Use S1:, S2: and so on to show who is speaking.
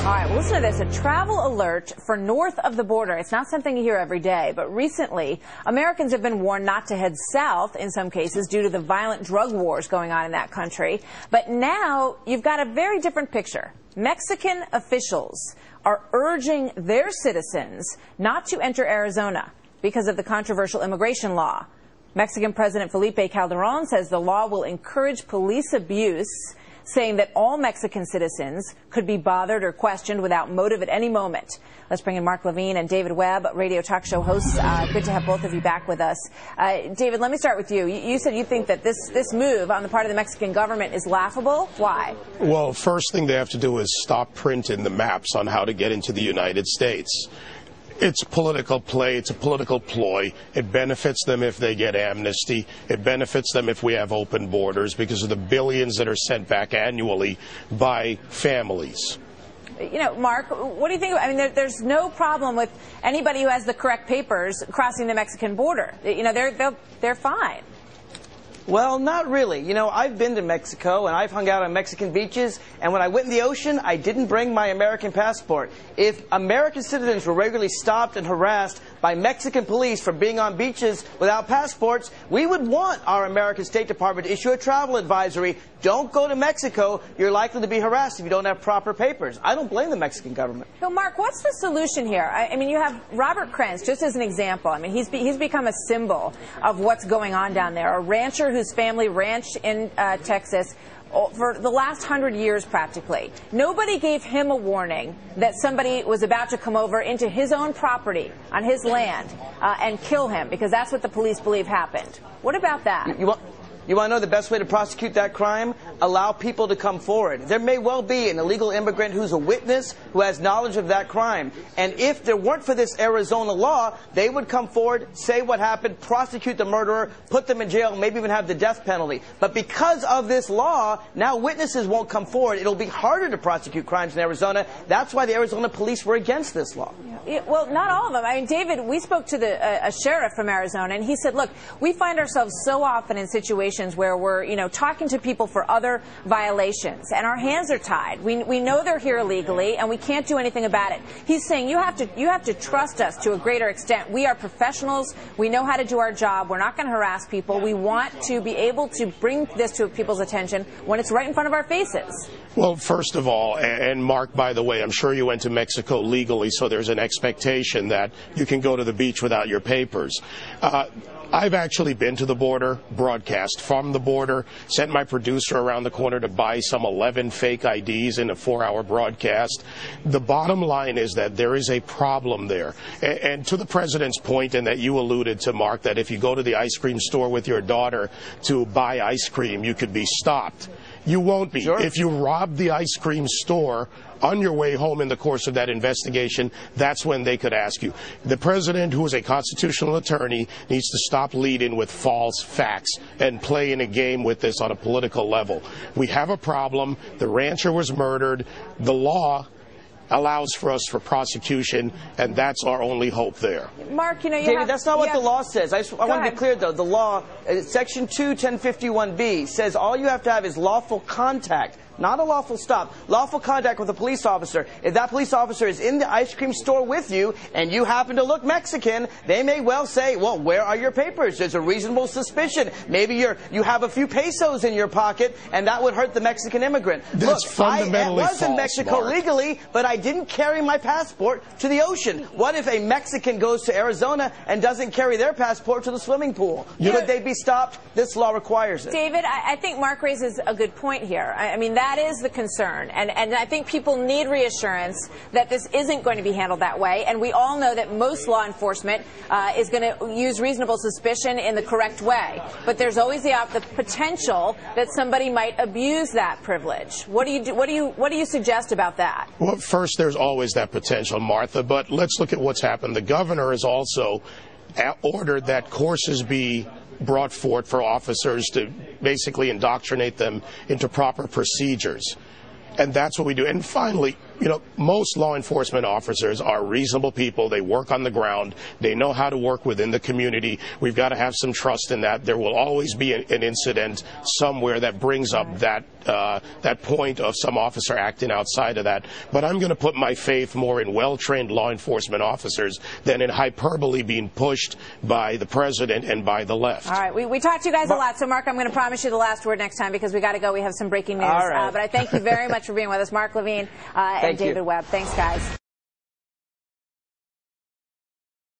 S1: All right, well, listen to this. A travel alert for north of the border. It's not something you hear every day, but recently, Americans have been warned not to head south in some cases due to the violent drug wars going on in that country. But now you've got a very different picture. Mexican officials are urging their citizens not to enter Arizona because of the controversial immigration law. Mexican President Felipe Calderón says the law will encourage police abuse, saying that all Mexican citizens could be bothered or questioned without motive at any moment. Let's bring in Mark Levine and David Webb, radio talk show hosts. Good to have both of you back with us. David, let me start with you. You said you think that this move on the part of the Mexican government is laughable. Why?
S2: Well, first thing they have to do is stop printing the maps on how to get into the United States. It's political play. It's a political ploy. It benefits them if they get amnesty. It benefits them if we have open borders because of the billions that are sent back annually by families.
S1: You know, Mark, what do you think? I mean, there's no problem with anybody who has the correct papers crossing the Mexican border. You know, they're fine.
S3: Well, not really. You know, I've been to Mexico and I've hung out on Mexican beaches, and when I went in the ocean, I didn't bring my American passport. If American citizens were regularly stopped and harassed by Mexican police for being on beaches without passports, we would want our American State Department to issue a travel advisory. Don't go to Mexico. You're likely to be harassed if you don't have proper papers. I don't blame the Mexican government.
S1: So, Mark, what's the solution here? I mean, you have Robert Krenz, just as an example. I mean, he's become a symbol of what's going on down there. A rancher whose family ranched in Texas for the last 100 years practically. Nobody gave him a warning that somebody was about to come over into his own property on his land and kill him, because that's what the police believe happened. What about that?
S3: You want to know the best way to prosecute that crime? Allow people to come forward. There may well be an illegal immigrant who's a witness who has knowledge of that crime. And if there weren't for this Arizona law, they would come forward, say what happened, prosecute the murderer, put them in jail, maybe even have the death penalty. But because of this law, now witnesses won't come forward. It'll be harder to prosecute crimes in Arizona. That's why the Arizona police were against this law.
S1: Yeah, well, not all of them. I mean, David, we spoke to a sheriff from Arizona, and he said, look, we find ourselves so often in situations where we're, you know, talking to people for other violations, and our hands are tied. We know they're here illegally, and we can't do anything about it. He's saying you have to trust us to a greater extent. We are professionals. We know how to do our job. We're not going to harass people. We want to be able to bring this to people's attention when it's right in front of our faces.
S2: Well, first of all, and Mark, by the way, I'm sure you went to Mexico legally, so there's an expectation that you can go to the beach without your papers. I've actually been to the border, broadcast from the border, sent my producer around the corner to buy some 11 fake IDs in a 4-hour broadcast. The bottom line is that there is a problem there. And to the president's point, and that you alluded to, Mark, that if you go to the ice cream store with your daughter to buy ice cream, you could be stopped. You won't be. Sure. If you rob the ice cream store on your way home in the course of that investigation, that's when they could ask you. The president, who is a constitutional attorney, needs to stop leading with false facts and playing a game with this on a political level. We have a problem. The rancher was murdered. The law allows for us for prosecution, and that's our only hope there.
S1: Mark, you know,
S3: David, that's not what the law says. I want to be clear, though. The law, Section 2, 1051B, says all you have to have is lawful contact, not a lawful stop. Lawful contact with a police officer. If that police officer is in the ice cream store with you and you happen to look Mexican, they may well say, well, where are your papers? There's a reasonable suspicion. Maybe you have a few pesos in your pocket, and that would hurt the Mexican immigrant.
S2: That's fundamentally
S3: false, I was in Mexico legally, but I didn't carry my passport to the ocean. What if a Mexican goes to Arizona and doesn't carry their passport to the swimming pool? Would they be stopped? This law requires it.
S1: David, I think Mark raises a good point here. I mean, that is the concern. And I think people need reassurance that this isn't going to be handled that way. And we all know that most law enforcement is going to use reasonable suspicion in the correct way. But there's always the potential that somebody might abuse that privilege. What do you suggest about that?
S2: Well, first, there's always that potential, Martha. But let's look at what's happened. The governor has also ordered that courses be brought forth for officers to basically indoctrinate them into proper procedures. And that's what we do. And finally, you know, most law enforcement officers are reasonable people. They work on the ground. They know how to work within the community. We've got to have some trust in that. There will always be an incident somewhere that brings up that point of some officer acting outside of that. But I'm going to put my faith more in well-trained law enforcement officers than in hyperbole being pushed by the president and by the left.
S1: All right. We talked to you guys a lot. So, Mark, I'm going to promise you the last word next time because we got to go. We have some breaking news.
S3: All right.
S1: But I thank you very much for being with us. Mark Levine and David Webb. Thanks, guys.